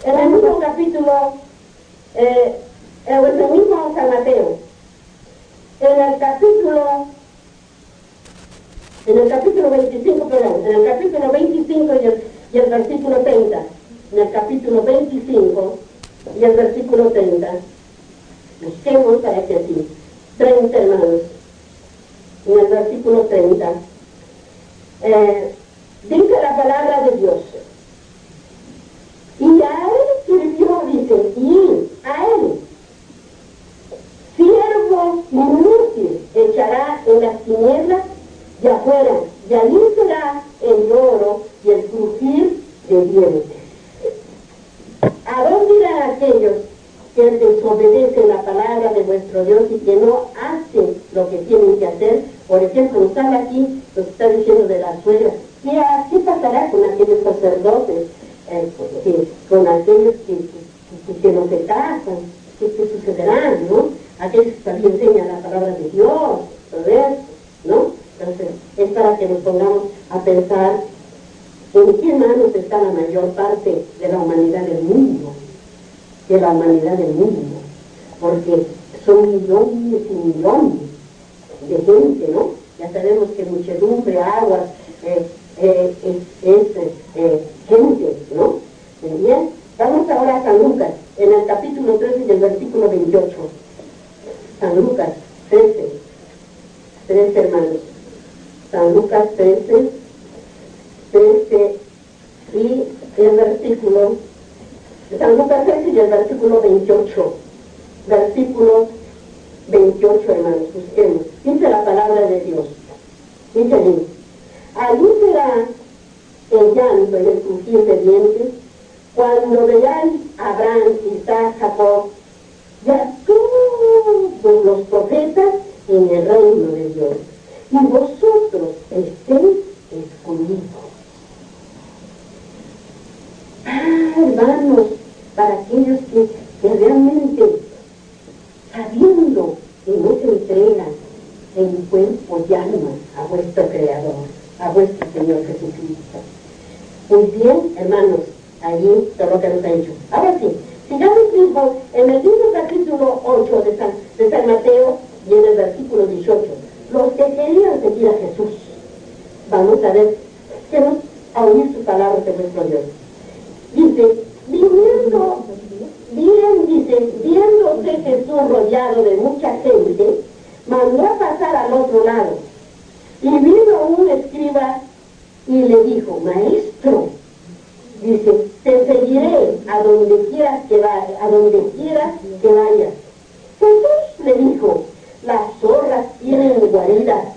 En el mismo capítulo, en el mismo San Mateo, en el capítulo 25, perdón, en el capítulo 25 y el versículo 30, en el capítulo 25 y el versículo 30, busquemos para que así, 30 hermanos, en el versículo 30, dice la palabra de Dios, y a él sirvió, dice, y a él, siervo inútil, echará en las tinieblas de afuera, y allí será el lloro y el crujir de dientes. ¿A dónde irán aquellos que desobedecen la palabra de vuestro Dios y que no hacen lo que tienen que hacer? Por ejemplo, nos habla aquí, nos está diciendo de las suegras. ¿Qué pasará con aquellos sacerdotes, con aquellos que no se casan? ¿Qué sucederá, no? Aquellos que también enseñan la palabra de Dios, todo eso, ¿no? Entonces, es para que nos pongamos a pensar en qué manos está la mayor parte de la humanidad del mundo, porque son millones y millones de gente, ¿no? Ya sabemos que muchedumbre, aguas, gente, ¿no? Bien, vamos ahora a San Lucas, en el capítulo 13 y el versículo 28. San Lucas 13 hermanos. San Lucas 13 y el versículo, San Lucas 13 y el versículo 28. Versículo 28, hermanos, busquemos. Dice la palabra de Dios. Dice allí, allí será el llanto y el crujir de dientes, cuando vean a Abraham, Isaac, Jacob, y a todos los profetas en el reino de Dios, y vosotros estéis excluidos. Hermanos, para aquellos que realmente, sabiendo que no se entregan en cuerpo y alma a vuestro Creador, a vuestro Señor Jesucristo. Pues bien, hermanos, allí todo lo que nos ha dicho. Ahora sí, sigamos mismo en el mismo capítulo 8 de San Mateo y en el versículo 18. Los que querían seguir a Jesús, vamos a ver, a oír sus palabras de nuestro Dios. Dice, viéndose Jesús rodeado de mucha gente, mandó a pasar al otro lado. Y vino un escriba y le dijo, maestro, dice, te seguiré a donde quieras que vayas. Jesús le dijo, las zorras tienen guaridas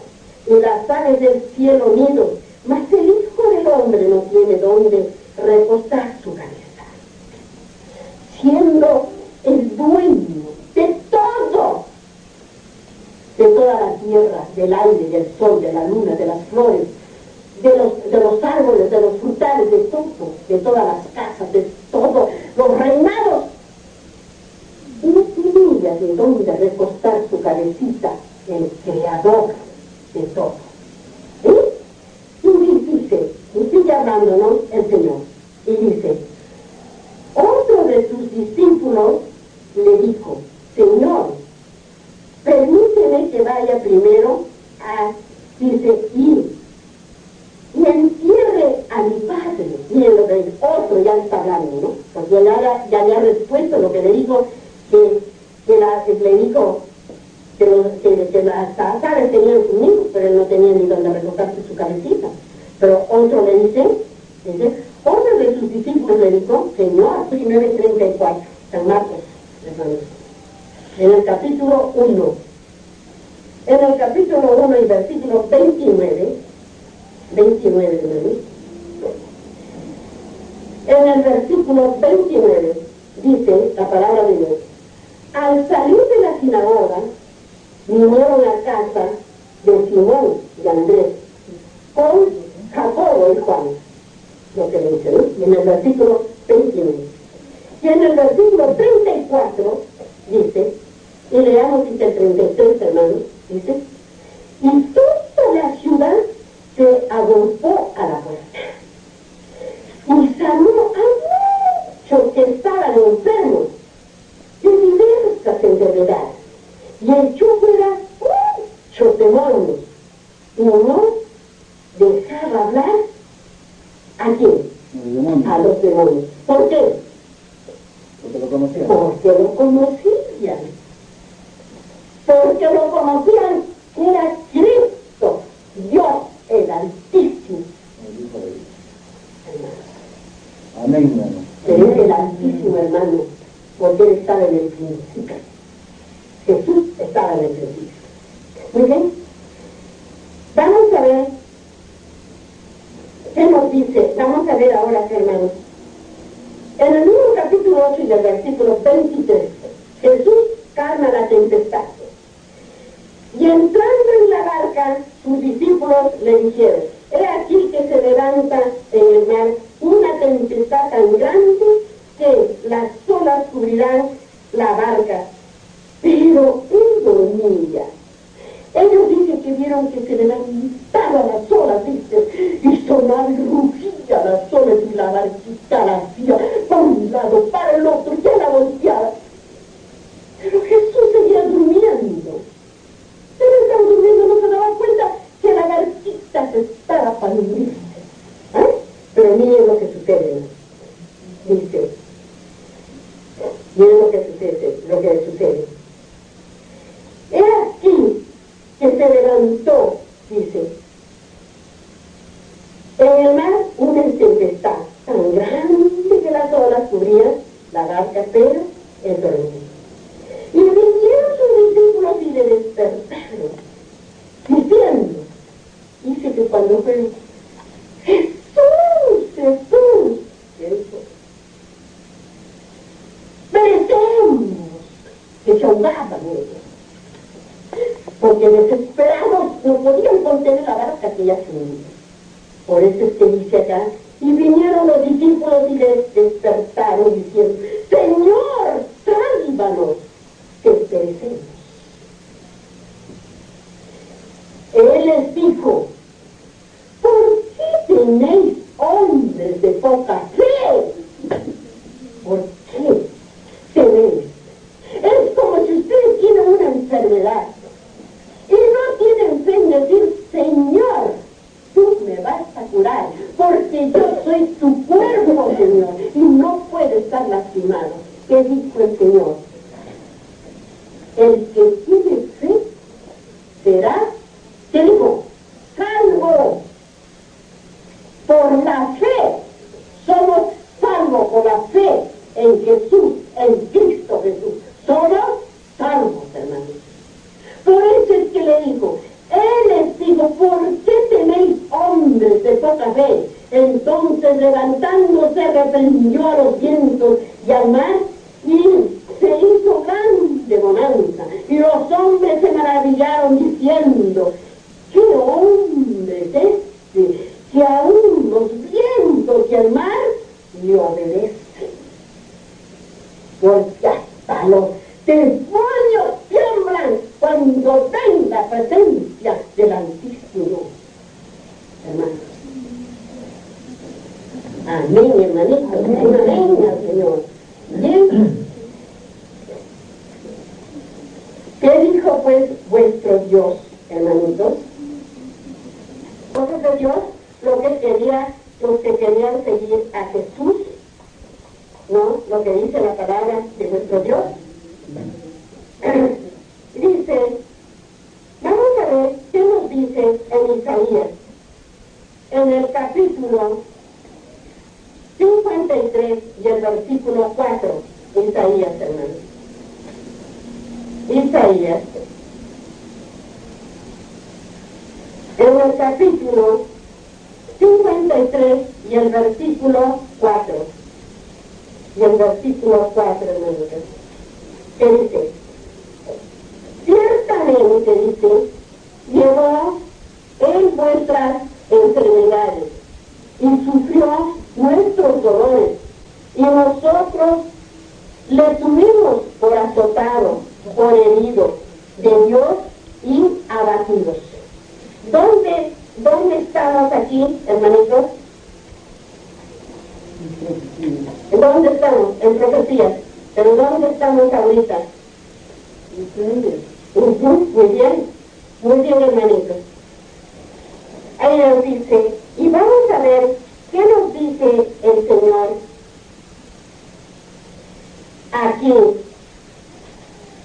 y las aves del cielo nidos, mas el Hijo del Hombre no tiene donde recostar su cabeza. Siendo el dueño de todo, de toda la tierra, del aire, del sol, de la luna, de las flores, de los árboles, de los frutales, de todo, de todas las casas, de todos los reinados, no tenía de dónde recostar su cabecita el Creador de todo. Y sigue hablándonos el Señor, y dice, otro de sus discípulos le dijo, Señor, permíteme que vaya primero dice, y entierre a mi padre. Y el otro ya está hablando, ¿no? Porque ya le ha respuesto lo que le dijo, le dijo que las aves tenían sus nidos, pero él no tenía ni donde recogerse su cabecita. Pero otro le dice, otro de sus discípulos le dijo, Señor, 9:34, San Marcos, hermanos, en el capítulo 1, y versículo 29, hermanos, en el versículo 29, dice la palabra de Dios, al salir de la sinagoga, vinieron a casa de Simón y Andrés, con Jacobo y Juan, lo que le dice, ¿no? Y en el versículo 29. Y en el versículo 34 dice, y leamos el 33, hermanos, dice, y toda la ciudad se agolpó a la puerta, y salió a que estaban enfermos de diversas enfermedades, y echó fuera muchos demonios, y no dejaba hablar ¿a quién? A los demonios. ¿Por qué? Porque lo conocían. Porque lo conocían. Porque lo conocían que era Cristo, Dios el Altísimo. Amén, hermano. Él es el Altísimo, hermano, porque Él estaba en el principio. Jesús estaba en el principio. Muy bien. Vamos a ver qué nos dice. Vamos a ver ahora, hermanos. En el mismo capítulo 8 y el versículo 23, Jesús calma la tempestad. Y entrando en la barca, sus discípulos le dijeron: he aquí que se levanta en el mar una tempestad tan grande que las olas cubrirán la barca. Pero él dormía. Ellos dicen que vieron que se levantaban las olas, ¿viste? Y sonaban y rugían las olas y la barquita la hacía para un lado, para el otro, ya la volteaba. Pero Jesús seguía durmiendo. Él estaba durmiendo, no se daba cuenta que la barquita se estaba para hundirse. Pero miren lo que sucede. Dice, miren lo que sucede. He aquí que se levantó, dice, en el mar una tempestad tan grande que las olas cubrían la barca, pero él dormía. Y vinieron sus discípulos y le despertaron, diciendo, dice que cuando fue, Jesús, ¿qué dijo? Perecemos, que se ahogaban ellos, porque desesperados no podían contener la barca que ya se hundía. Por eso es que dice acá, y vinieron los discípulos y les despertaron diciendo, Señor, sálvanos, que perecemos. Él les dijo, ¿por qué tenéis hombres de poca fe? ¿Por qué tenéis? Es como si ustedes tienen una enfermedad y no tienen fe en decir, Señor, tú me vas a curar, porque yo soy tu cuerpo, Señor, y no puede estar lastimado. ¿Qué dijo el Señor? El que tiene fe será, ¿qué dijo? Salvo. Por la fe somos salvos, por la fe en Jesús, en Cristo Jesús. Somos salvos, hermanos. Por eso es que le dijo, Él les dijo, ¿por qué tenéis hombres de poca fe? Entonces levantándose reprendió a los vientos y al mar, y se hizo grande bonanza. Y los hombres se maravillaron diciendo, ¿qué hombre es este, que aún los vientos y el mar le obedecen? Porque hasta los demonios tiemblan cuando ven la presencia del Altísimo. Hermanos. Amén, hermanitos. Amén al Señor. Bien. ¿Qué dijo pues vuestro Dios, hermanitos? Entonces Dios, los que querían seguir a Jesús, ¿no? Lo que dice la palabra de nuestro Dios. Dice, vamos a ver qué nos dice en Isaías, en el capítulo 53 y el versículo 4, Isaías, hermanos. Isaías, en el capítulo 53 y el versículo 4. Y el versículo 4, hermanos, que dice, ciertamente, dice, llevó en vuestras enfermedades y sufrió nuestros dolores, y nosotros le tuvimos por azotado, por herido de Dios y abatidos. ¿Dónde estamos aquí, hermanitos? ¿Dónde estamos? En profecías. ¿Pero dónde estamos ahorita? Muy bien, hermanitos. Ahí nos dice, y vamos a ver qué nos dice el Señor aquí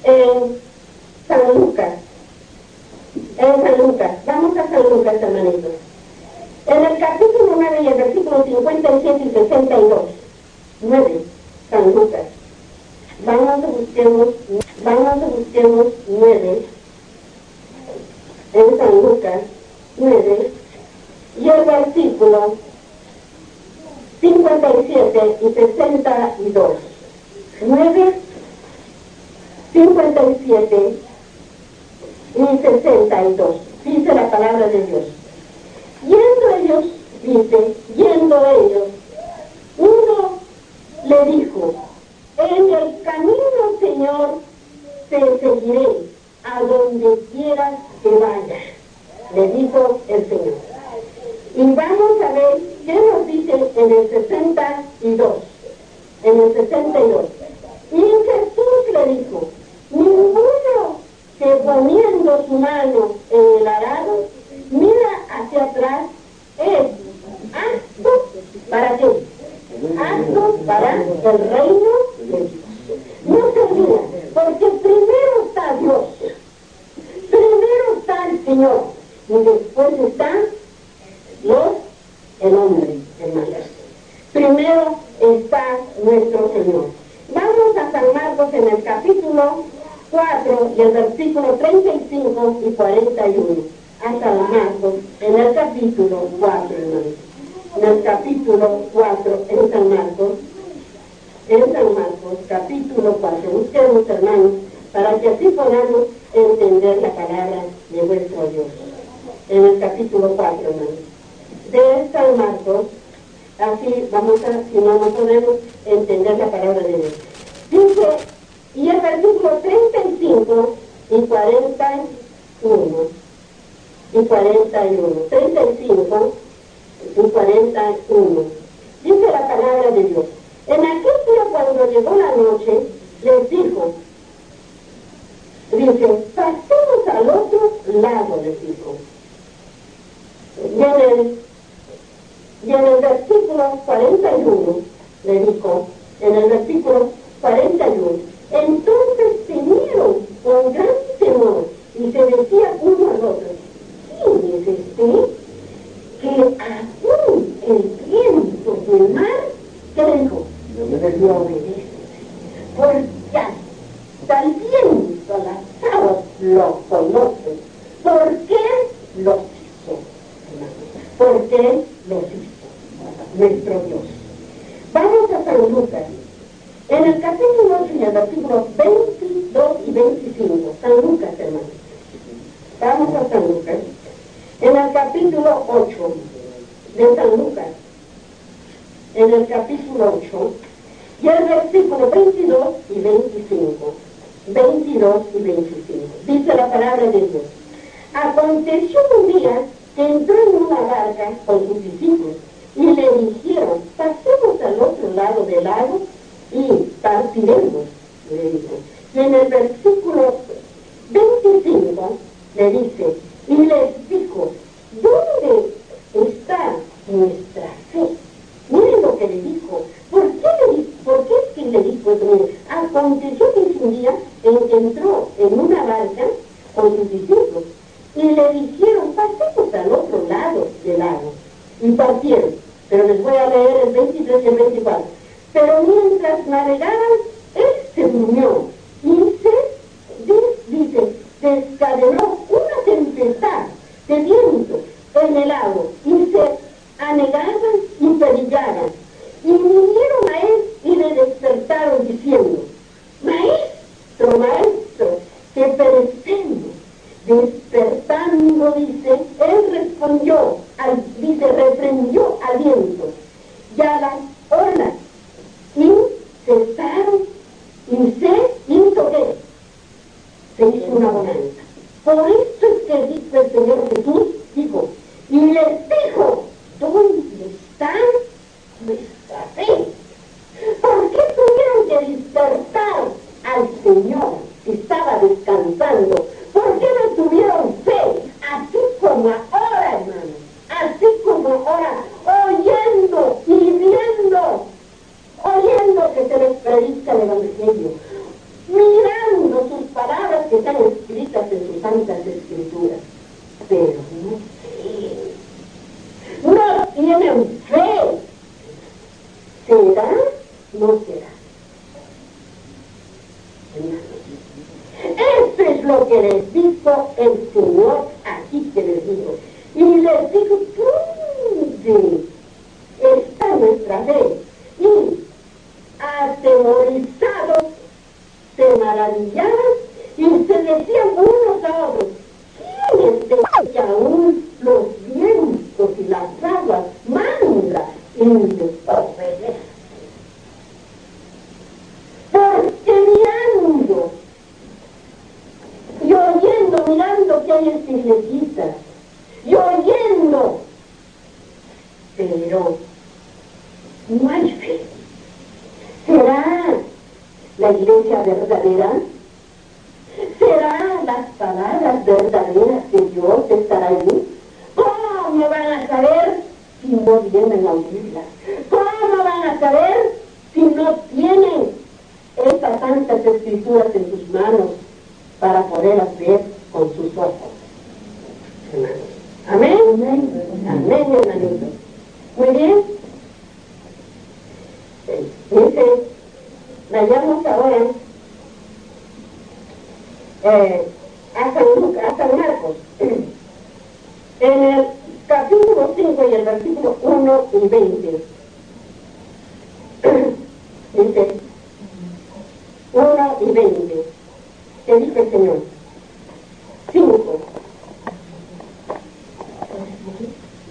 en San Lucas. Vamos a San Lucas, hermanitos. En el capítulo 9 y el versículo 57 y 62. 9, San Lucas. Vamos a busquemos 9 en San Lucas 9 y el versículo 57 y 62. 9, 57 y 62. Dice la palabra de Dios. Yendo ellos, uno le dijo, en el camino, Señor, te seguiré a donde quieras que vaya, le dijo el Señor. Y vamos a ver qué nos dice en el 62. Y Jesús le dijo, ninguno que poniendo su mano en el arado mira hacia atrás es apto para qué, apto para el reino de Dios. No se mira, porque primero está Dios, primero está el Señor, y después está el hombre, hermanos. Primero está nuestro Señor. Vamos a San Marcos en el capítulo 4 y el versículo 35 y 41. A San Marcos en el capítulo 4, hermanos. En el capítulo 4, en San Marcos, capítulo 4. Busquemos, hermanos, para que así podamos entender la palabra de vuestro Dios. En el capítulo 4, hermanos. De San Marcos, así vamos a, si no podemos entender la palabra de Dios. Dice, y el versículo 35 y 41, 35 y 41, dice la palabra de Dios. En aquel día cuando llegó la noche, les dijo, dice, pasemos al otro lado, les dijo. Y en el versículo 41, le dijo, en el versículo 41, entonces temieron con gran temor y se decía uno al otro, ¿quién es este? Que aún el viento y el mar, ¿qué le dijo? Le obedece. Porque hasta el viento, las aguas lo conocen. ¿Por qué los hizo? ¿Por qué los hizo nuestro Dios? Vamos a San Lucas. En el capítulo 8 y el versículo 22 y 25. San Lucas, hermanos. Vamos a San Lucas. En el capítulo 8 de San Lucas. En el capítulo 8 y el versículo 22 y 25. 22 y 25. Dice la palabra de Dios. Aconteció un día que entró en una barca con sus discípulos y le dijeron, pasemos al otro lado del lago y partiremos, le dijo. Y en el versículo 25 le dice, y les dijo, ¿dónde está nuestra fe? Miren lo que le dijo. ¿Por qué es que le dijo esto? Miren, aconteció que un día en que entró en una barca con sus discípulos y le dijeron, pasemos al otro lado del lago. Y partieron. Pero les voy a leer el 23 y el 24. Pero mientras navegaban, él se durmió y dice, desencadenó una tempestad de viento en el lago y se anegaban y perillaban. Y vinieron a él y le despertaron diciendo, maestro, que perecemos. Despertando, dice, él reprendió al viento y a las olas y cesaron y se hizo ¿qué? Se hizo una bonanza. Por eso es que dice el Señor Jesús, dijo, y les dijo, ¿dónde está nuestra fe? predica el Evangelio, mirando sus palabras que están escritas en sus santas escrituras, pero no tienen fe. ¿Será? No será. Eso es lo que les dijo el Señor aquí que les dijo. Y les dijo, ¿dónde está nuestra fe? Y atemorizados se maravillaban y se decían unos a otros, ¿quién es este que aún los vientos y las aguas manda y les obedece? Porque mirando y oyendo, mirando que hay esta iglesita, y oyendo, pero no hay fe. ¿Será la iglesia verdadera? ¿Serán las palabras verdaderas de Dios estar allí? ¿Cómo van a saber si no vienen a oírlas? ¿Cómo van a saber si no tienen estas santas escrituras en sus manos para poderlas ver con sus ojos? Hermanos. Amén. Amén, hermanito. Muy bien. Dice, vayamos ahora a San Marcos, en el capítulo 5 y el versículo 1 y 20. Dice, 1 y 20. ¿Qué dice el Señor? 5.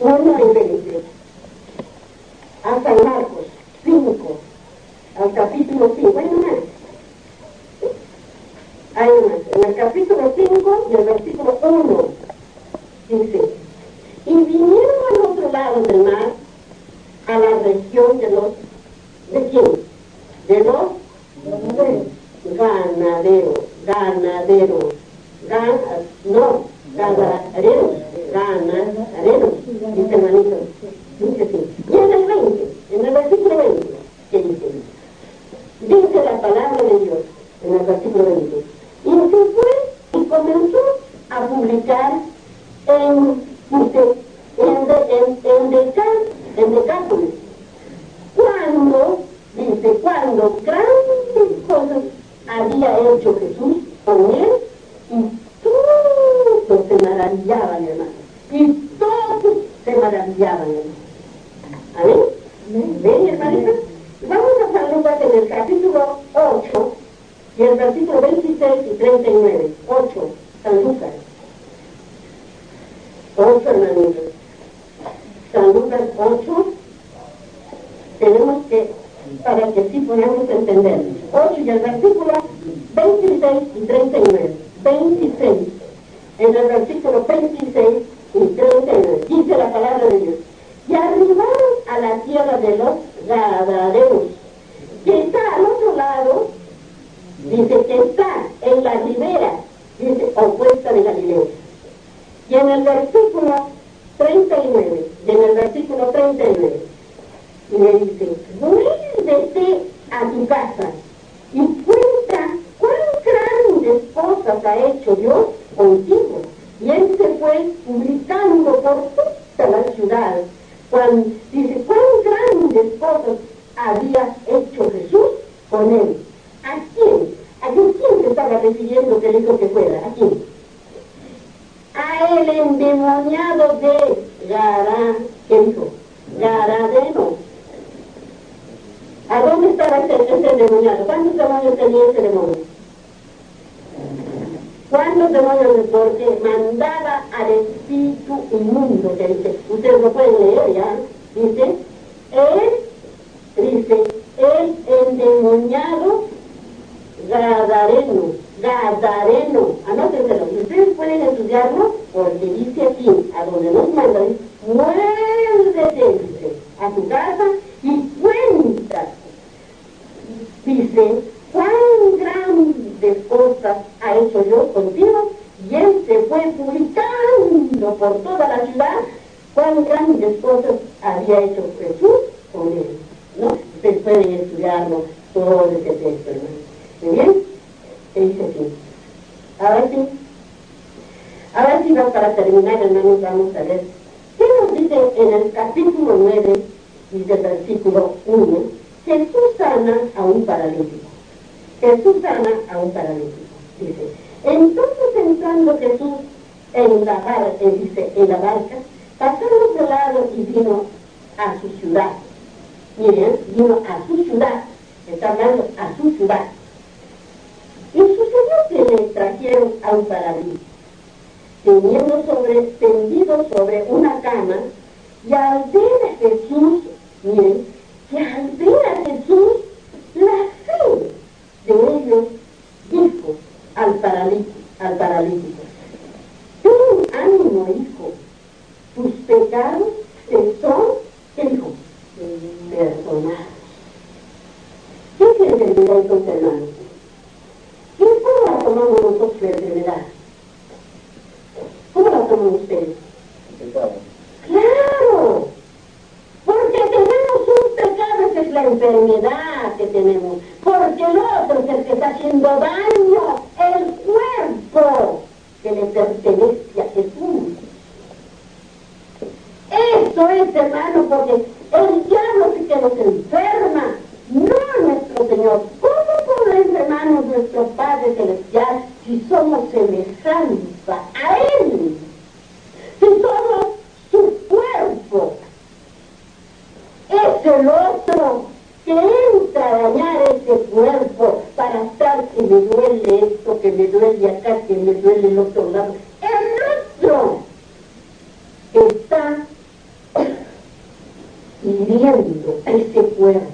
1 y 20. A San Marcos 5, al capítulo 5. Hay más. Hay más. En el capítulo 5 y el versículo 1 dice, y vinieron al otro lado del mar, a la región de los, ¿de quién? De los ganaderos, dice hermanito, dice así. Y en el 20, en el versículo 20, ¿qué dice? Dice la palabra de Dios, en el versículo 20, y se fue y comenzó a publicar en Decápolis, cuando grandes cosas había hecho Jesús con él, y todos se maravillaban, hermano. Y todos se maravillaban, hermano. ¿Amén? ¿Ven, hermanita? Vamos a San Lucas en el capítulo 8 y el versículo 26 y 39. 8, San Lucas. 8, hermanitos. San Lucas 8. Tenemos que, para que sí podamos entender. 8 y el versículo 26 y 39. 26. En el versículo 26 y 39. Dice la palabra de Dios. Y arribaron a la tierra de los Gadarenos, que está al otro lado, dice que está en la ribera, dice, opuesta de Galilea. Y en el versículo 39, le dice, vuélvete a tu casa y cuenta cuán grandes cosas ha hecho Dios contigo. Y él se fue publicando por toda la ciudad. Dice, cuán grandes cosas había hecho Jesús con él. ¿A quién? ¿A quién se estaba refiriendo que le dijo que fuera? ¿A quién? A el endemoniado de ¿qué dijo? Garadeno. ¿A dónde estaba ese endemoniado? ¿Cuántos demonios tenía ese demonio? ¿Cuántos demonios? Porque mandaba al espíritu inmundo, que dice, ustedes lo pueden leer ya, dice, el endemoniado Gadareno, anótenselo, y ustedes pueden estudiarlo, porque dice aquí, a donde nos manda, dice, muérdete, dice, a tu casa y cuenta, dice, cuán grandes cosas ha hecho yo contigo, y él se fue publicando por toda la ciudad cuán grandes cosas había hecho Jesús con él, ¿no? Ustedes pueden estudiarlo todo ese texto, hermano. ¿Muy bien? ¿Qué dice así? Ahora sí, para terminar, hermanos, vamos a ver. ¿Qué nos dice en el capítulo 9, dice el versículo 1? Jesús sana a un paralítico. Jesús sana a un paralítico. Dice, entonces entrando Jesús en la barca, pasaron de lado y vino a su ciudad. Miren, vino a su ciudad. Está hablando a su ciudad. Y sucedió que le trajeron a un paralítico, tendido sobre una cama, y al ver a Jesús, miren, que al ver a Jesús, la fe de ellos dijo al paralítico, ten ánimo, hijo, tus pecados te son, ¿qué dijo? Perdonados. ¿Qué es la enfermedad entonces, hermanos? ¿Cómo la tomamos nosotros la enfermedad? ¿Cómo la toman ustedes? ¡Claro! Porque tenemos un pecado, esa es la enfermedad que tenemos. Porque el otro es el que está haciendo daño, el cuerpo que le pertenece a Jesús. Eso es, hermano, porque el diablo sí que nos enferma, no nuestro Señor. ¿Cómo podrá, hermanos, nuestro Padre Celestial, si somos semejanza a Él? Si somos su cuerpo. Es el otro que entra a dañar ese cuerpo para estar que me duele esto, que me duele acá, que me duele el otro lado. El otro está hiriendo ese cuerpo.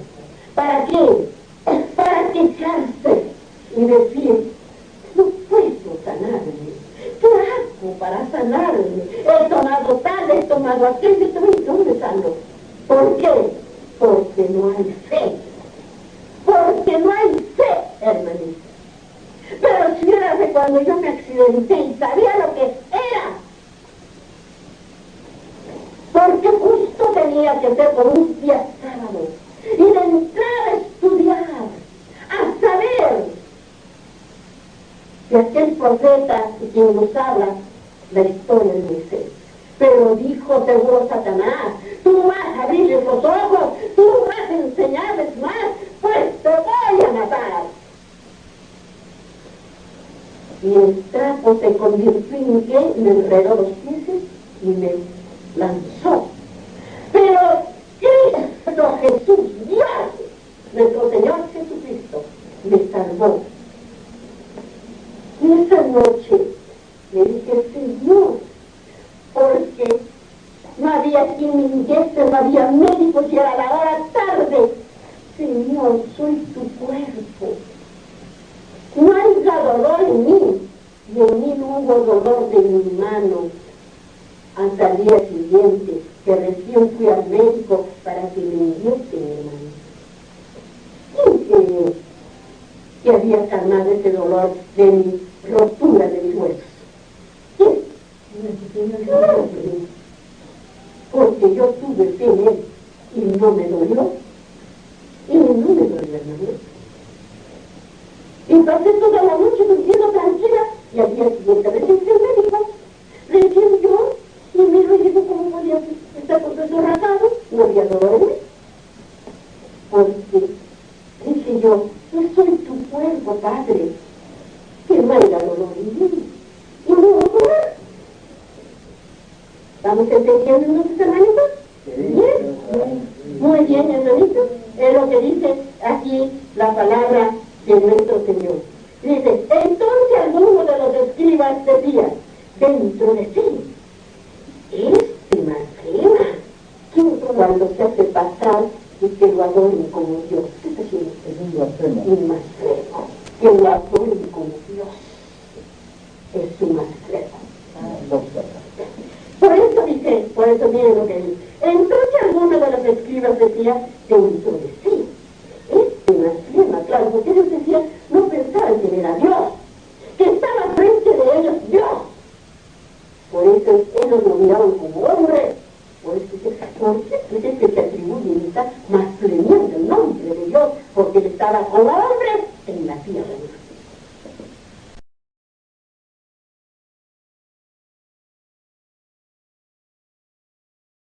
¿Para qué? Para quejarse y decir, no puedo sanarme. ¿Qué hago para sanarme? He tomado tal, he tomado aquello, ¿dónde sano? ¿Por qué? Porque no hay fe. Porque no hay fe, hermanito. Pero si era de cuando yo me accidenté y sabía lo que era, porque justo tenía que ser por un día sábado, y de entrar a estudiar, a saber de aquel profeta y quien nos habla la historia de Moisés. Pero dijo seguro Satanás, tú vas a abrirles los ojos, tú vas a enseñarles más, pues te voy a matar. Y el trapo se convirtió en que me enredó los pies y me lanzó. Pero Cristo Jesús, Dios, nuestro Señor Jesucristo, me salvó. Y esa noche le dije, Señor, porque no había quien me inyecte, no había médicos y era la hora tarde. Señor, soy tu cuerpo. No haya dolor en mí. Y en mí no hubo dolor de mi mano. Hasta el día siguiente, que recién fui al médico para que me inyecten, hermano. ¿Quién creyó que había calmado ese dolor de mi rotura de mis huesos? ¿Quién? Claro que no. Porque yo tuve fe en él y no me dolió. Y no me dolió, hermano. Y pasé toda la noche durmiendo tranquila y al día siguiente recién fui al médico. Recién yo, y me lo digo cómo podía estar con todo rasgado, no había dolor en mí. Porque dije yo soy tu cuerpo, Padre, que no haya dolor en mí. Y no hubo dolor. ¿Vamos entendiendo entonces, hermanitos? ¿Bien? Muy bien, hermanitos. Es lo que dice aquí la palabra de nuestro Señor. Dice, entonces alguno de los escribas decía, dentro de sí, este blasfema, ¿quién cuando se hace pasar y que lo adoren como Dios? ¿Qué está haciendo? Es un blasfemo. Un blasfemo, que lo adoren como Dios. Es un blasfemo. Por eso miren lo que dice. Entonces alguno de los escribas decía, dentro de sí, este blasfema, claro, porque ellos decían, no pensaban que era Dios, que estaba frente de ellos Dios. Por eso ellos lo miraban como hombre. Por eso decían, ¿por qué? Pues es que se atribuye y está blasfemiando el nombre de Dios, porque porque él estaba como hombre en la tierra.